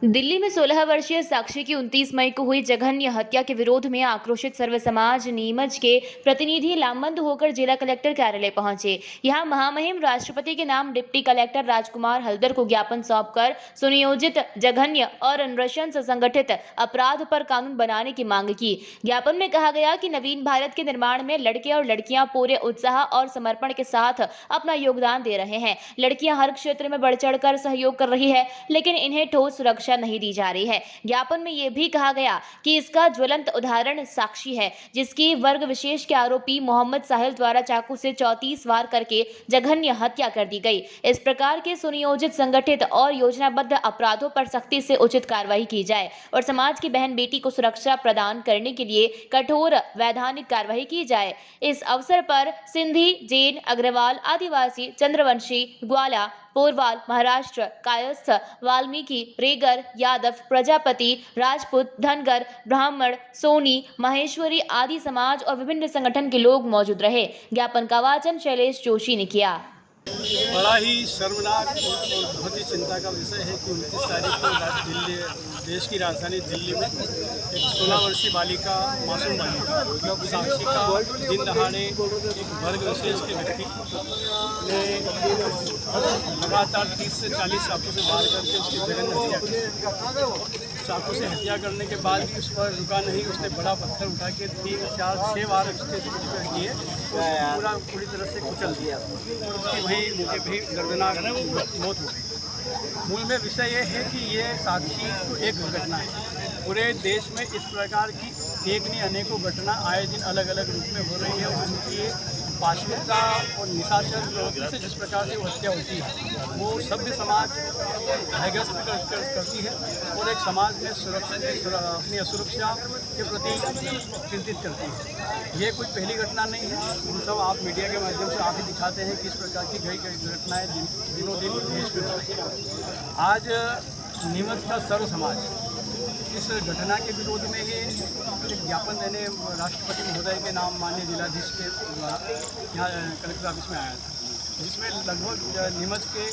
दिल्ली में 16 वर्षीय साक्षी की 29 मई को हुई जघन्य हत्या के विरोध में आक्रोशित सर्व समाज नीमच के प्रतिनिधि लामबंद होकर जिला कलेक्टर कार्यालय पहुंचे। यहां महामहिम राष्ट्रपति के नाम डिप्टी कलेक्टर राजकुमार हल्दर को ज्ञापन सौंपकर सुनियोजित जघन्य और नृशंस संगठित अपराध पर कानून बनाने की मांग की। ज्ञापन में कहा गया कि नवीन भारत के निर्माण में लड़के और लड़कियां पूरे उत्साह और समर्पण के साथ अपना योगदान दे रहे हैं। लड़कियां हर क्षेत्र में बढ़ चढ़कर सहयोग कर रही है, लेकिन इन्हें ठोस सुरक्षा नहीं दी जा रही है। ज्ञापन में यह भी कहा गया कि इसका ज्वलंत उदाहरण साक्षी है, जिसकी वर्ग विशेष के आरोपी मोहम्मद साहिल द्वारा चाकू से 34 वार करके जघन्य हत्या कर दी गई। इस प्रकार के सुनियोजित, संगठित और योजनाबद्ध अपराधों पर सख्ती से उचित कार्रवाई की जाए और समाज की बहन बेटी को सुरक्षा प्रदान करने के लिए कठोर वैधानिक कार्रवाई की जाए। इस अवसर पर सिंधी, जैन, अग्रवाल, आदिवासी, चंद्रवंशी, ग्वाला, पोरवाल, महाराष्ट्र, कायस्थ, वाल्मीकि, रेगर, यादव, प्रजापति, राजपूत, धनगर, ब्राह्मण, सोनी, माहेश्वरी आदि समाज और विभिन्न संगठन के लोग मौजूद रहे। ज्ञापन का वाचन शैलेश जोशी ने किया। बड़ा ही शर्मनाक और बहुत ही चिंता का विषय है कि 29 तारीख को दिल्ली, देश की राजधानी दिल्ली में एक 16 वर्षीय बालिका, मासूम बालिका साक्षी का दिन दहाड़े एक वर्ग विशेष के व्यक्ति ने लगातार 30 से 40 चाकू से वार करके उसकी जघन्य हत्या की। चाकू से हत्या करने के बाद भी उस पर रुका नहीं, उसने बड़ा पत्थर उठा के 3, 4, 6 बार उसके किए, पूरी तरह से कुचल दिया और उसकी वही मुझे भी दर्दनाक मौत हो गई। मूल में विषय ये है कि ये साक्षी तो एक घटना है, पूरे देश में इस प्रकार की एक नहीं अनेकों घटना आए दिन अलग अलग रूप में हो रही है और उनकी पाशविकता और निशाचर प्रवृत्ति से जिस प्रकार से वो हत्या होती है वो सभ्य समाज भयग्रस्त करती है और एक समाज में अपनी असुरक्षा के प्रति चिंतित करती है। ये कोई पहली घटना नहीं है, हम सब आप मीडिया के माध्यम से आप ही दिखाते हैं कि इस प्रकार की कई घटनाएं दिनों दिन देश में हो रही है। आज नीमच का सर्व समाज इस घटना के विरोध में ही एक ज्ञापन देने राष्ट्रपति महोदय के नाम माननीय जिलाधीश के यहाँ कलेक्टर ऑफिस में आया था, जिसमें लगभग नीमच के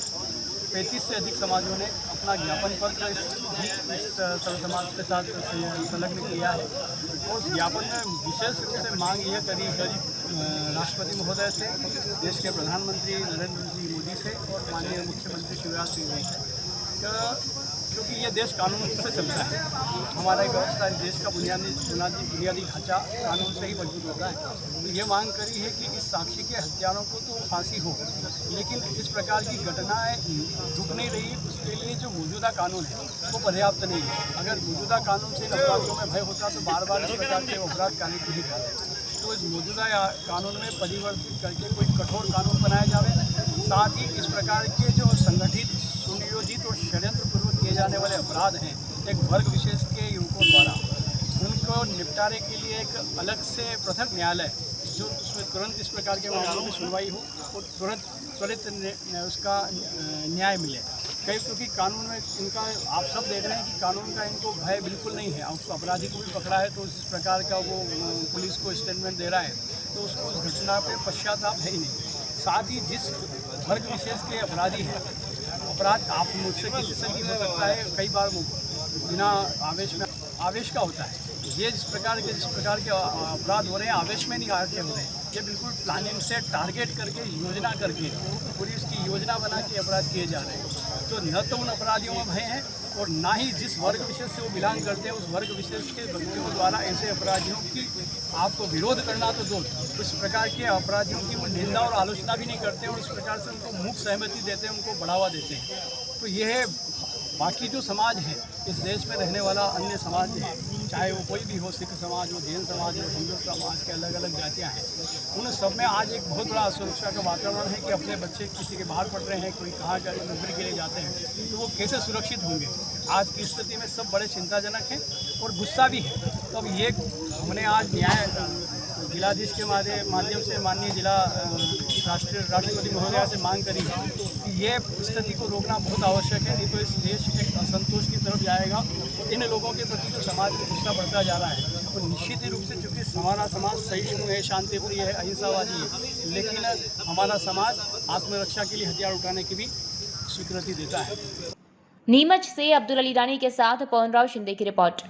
35 से अधिक समाजों ने अपना ज्ञापन पत्र इस सर्व समाज के साथ संलग्न किया है। और ज्ञापन में विशेष रूप से मांग यह करी राष्ट्रपति महोदय से, देश के प्रधानमंत्री नरेंद्र मोदी से और माननीय मुख्यमंत्री शिवराज सिंह से, क्योंकि ये देश कानून से चलता है। हमारा व्यवस्था देश का बुनियादी ढांचा कानून से ही मजबूत होता है। तो ये मांग करी है कि इस साक्षी के हत्यारों को तो फांसी हो, लेकिन इस प्रकार की घटनाएं रुक नहीं रही, उसके लिए जो मौजूदा कानून है वो पर्याप्त नहीं है। अगर मौजूदा कानून से अपराधियों में भय होता तो बार बार इस प्रकार के अपराध कानून नहीं करते। तो इस मौजूदा कानून में परिवर्तित करके कोई कठोर कानून बनाया जाए, साथ ही इस प्रकार के जो संगठित, सुनियोजित और षड्यंत्रपूर्वक किए जाने वाले अपराध हैं एक वर्ग विशेष के युवकों द्वारा, उनको निपटारे के लिए एक अलग से पृथक न्यायालय जो उसमें तुरंत इस प्रकार के मामलों में सुनवाई हो और त्वरित उसका न्याय मिले। क्योंकि कानून में इनका आप सब देख रहे हैं कि कानून का इनको भय बिल्कुल नहीं है। उस अपराधी को भी पकड़ा है तो इस प्रकार का वो पुलिस को स्टेटमेंट दे रहा है तो उसको उस घटना पर पश्चाताप है ही नहीं। साथ ही जिस वर्ग विशेष के अपराधी हैं, अपराध आप मुझसे किसी से भी हो सकता है, कई बार बिना आवेश का होता है। ये जिस प्रकार के अपराध हो रहे हैं आवेश में नहीं आके हो रहे हैं, ये बिल्कुल प्लानिंग से टारगेट करके योजना करके पूरी उसकी योजना बना के अपराध किए जा रहे हैं। तो न तो उन अपराधियों में भय है और ना ही जिस वर्ग विशेष से वो बिलोंग करते हैं उस वर्ग विशेष के व्यक्तियों द्वारा ऐसे अपराधियों की आपको विरोध करना तो दो, इस प्रकार के अपराधियों की वो निंदा और आलोचना भी नहीं करते और इस प्रकार से उनको मुक्त सहमति देते हैं, उनको बढ़ावा देते हैं। तो यह बाकी जो समाज है इस देश में रहने वाला अन्य समाज है, चाहे वो कोई भी हो, सिख समाज हो, जैन समाज हो, हिंदू समाज के अलग अलग जातियाँ हैं, उन सब में आज एक बहुत बड़ा असुरक्षा का वातावरण है कि अपने बच्चे किसी के बाहर पढ़ रहे हैं, कोई कहाँ का नौकरी के लिए जाते हैं तो वो कैसे सुरक्षित होंगे। आज की स्थिति में सब बड़े चिंताजनक हैं और गुस्सा भी है। तो अब ये हमने आज न्याय जिलाधीश के माध्यम से माननीय जिला राष्ट्रपति महोदया से मांग करी है कि ये स्थिति को रोकना बहुत आवश्यक है, नहीं तो इस देश एक असंतोष की तरफ जाएगा। इन लोगों के प्रति जो समाज में गुस्सा बढ़ता जा रहा है तो निश्चित रूप से, चूँकि हमारा समाज सहिष्णु है, शांतिप्रिय है, अहिंसावादी है, लेकिन हमारा समाज आत्मरक्षा के लिए हथियार उठाने की भी स्वीकृति देता है। नीमच से अब्दुल अली रानी के साथ पवन राव शिंदे की रिपोर्ट।